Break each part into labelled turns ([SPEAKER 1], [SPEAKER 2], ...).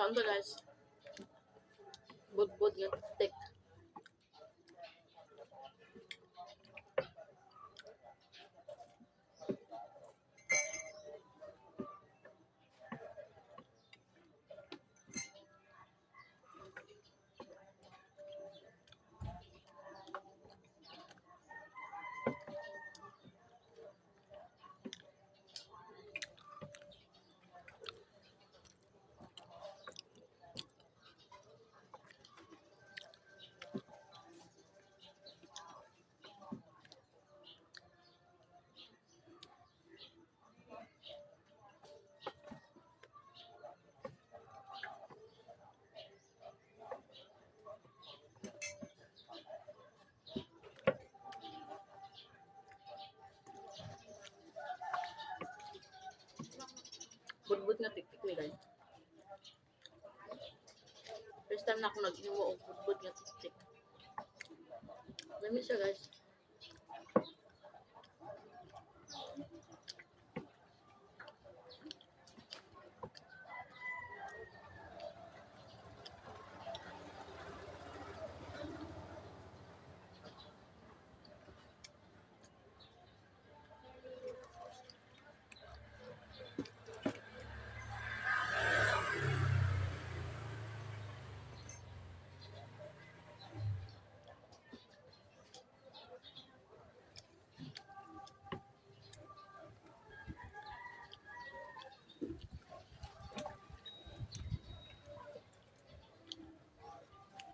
[SPEAKER 1] Saan to guys? Budbud nga tik. Budbud nga tik-tik ni guys. First time na ako nag-iwa og budbud nga tik-tik. Lami siya guys.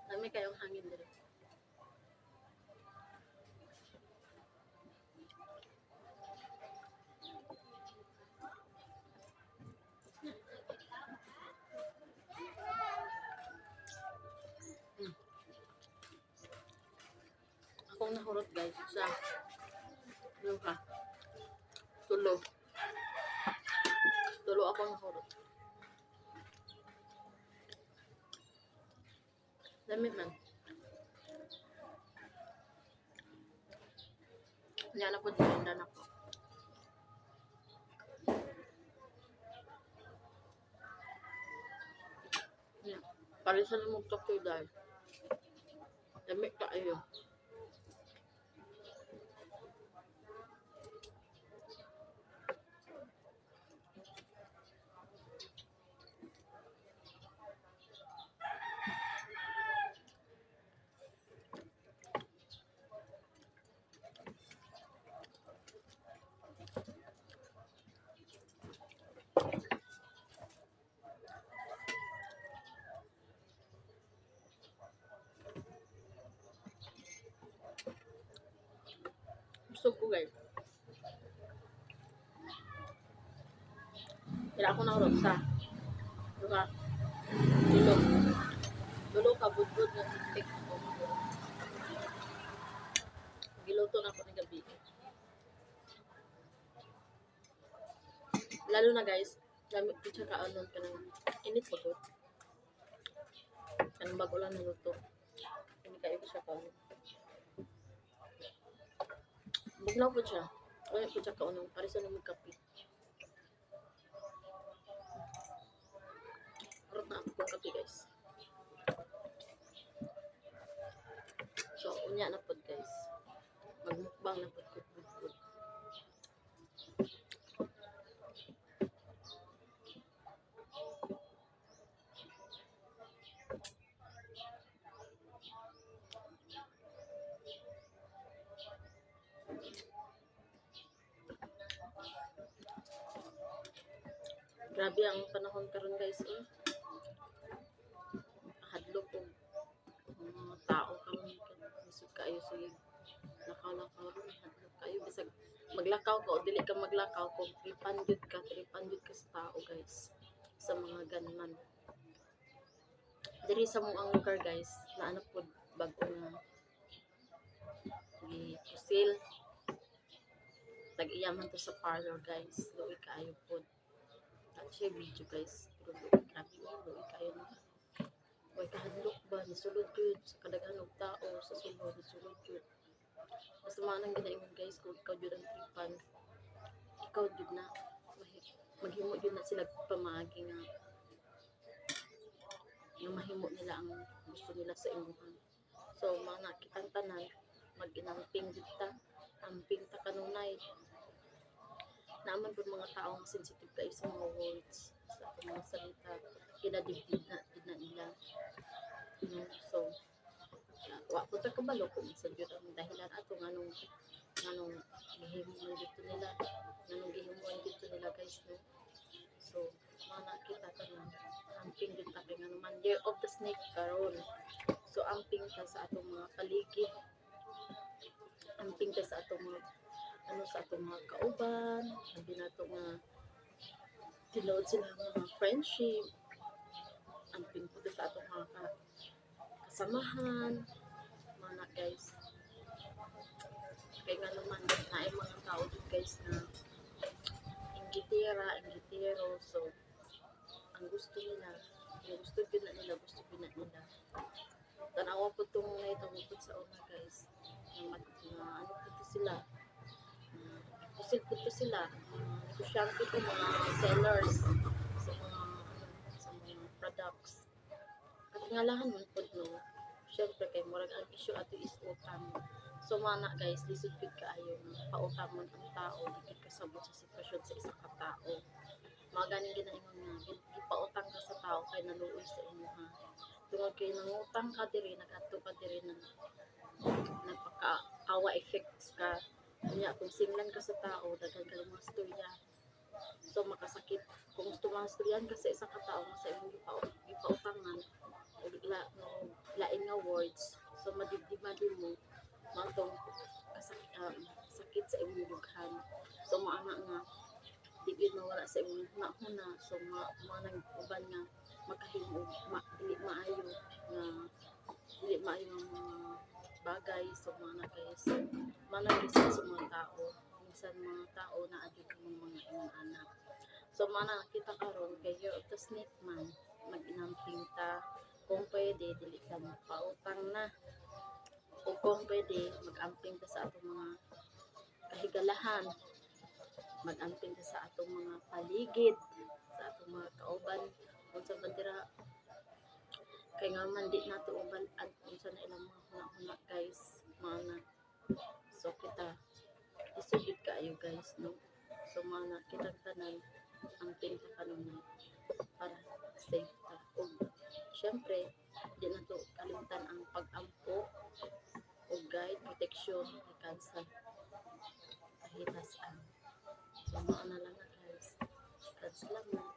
[SPEAKER 1] Lami kayong hangin dito. Akong nahurot guys sa luha. Tulo akong nahurot. Dami man. Yan na po dinundan ako. Yan. Palisan mo magtok dahil. Dami ka ayo. Gusto ko guys. Kaya ako nahurot sa luha. Tulo ka budbud nga tik-tik. Giluto na ako ng gabi. Lalo na guys, gamit ko siya kaanon ka ng init bagot. Kanang bago lang naluto. Hindi kayo siya kaanon. Bugnaw po siya. Kaya po siya kaanon. Para sa namang kape. Harap na ako kong kape guys. So, unya na po guys. Magmukbang na po. Grabe ang panahon karon guys eh. Hadlok og mga tao karon lisod kaayo sige lakaw-lakaw ron hadlok kayo bisag maglakaw ka o dili ka maglakaw kung tripan gyud ka sa tao guys sa mga gunman. Diri sa mong lugar guys naano pod bag-o nga gipusil tag-iya man to sa parlor guys luoy kaayo pod at siya video guys pero grabe luoy kaayo na way kahadlok ba nisulod yun sa kadaghan og tao sa sulod nisulod yun basta manang ginaingon guys kung ikaw jud ang tripan ikaw jud na maghimo jud na sila pamaagi nga yung mahimo nila ang gusto nila sa imuha so mga kitang tanan mag-inamping jud ta amping ta kanunay naman po mga tao nga sensitive kayo sa mga words sa atong mga salita kinadibdib na nila so wa po ta kabalo kung sa jud ang dahilan ato nganong gihimuan dito nila nganong gihimuan dito nila guys no so mana kita tanan amping jud ta kay nganuman year of the snake karon so amping ta sa atong mga paligid amping ta sa atong mga sa atong mga kauban sabi nato nga tinuod sila mga friendship amping po sa atong mga kasamahan mga guys kay nga naman naay mga tao din guys na inggitero so ang gusto nila gusto nila tanawa po itong naitawag po sa una guys na ano po sila pusil po sila negosyante po mga sellers sa mga products katingalahan man po no syempre kay murag ang issue ato is utang so mana guys lisod gud kaayo nga pautang man ang tao dili kasabot sa sitwasyon sa isa ka tao mga ganing ginaingon nga gipautang ka sa tao kay naluoy sa imuha tungod kay nangutang ka diri nagadto ka diri nagpaka-awa effects ka kanya kung singlan ka sa tao daghan ka mga storya so makasakit kung gusto mga storyan ka sa isa ka tao nga sa imong gipautangan o lain nga words so madibdiban mo matong sakit sa imong dughan so maana nga di gyud mawala sa imong hunahuna so manang uban nga makahimo dili maayo ang mga bagay so mana guys manang reason sa mga tao minsan mga tao na adyo mga imong anak so mana kita karon kay year of the snake man mag-inamping ta kung pwede dili ka magpautang na o kung pwede mag-amping ta sa atong mga kahigalahan mag-amping ta sa atong mga paligid sa atong mga kauban unsa man dira kay nga man di nato uban-an unsa na ilang mga huna-huna guys mana so kita isugid kaayo guys no so mana kitang tanan amping ta kanunay para safe ta ug syempre di nato kalimtan ang pag-ampo ug guide protection gikan sa kahitasan so mao na lang na guys salamat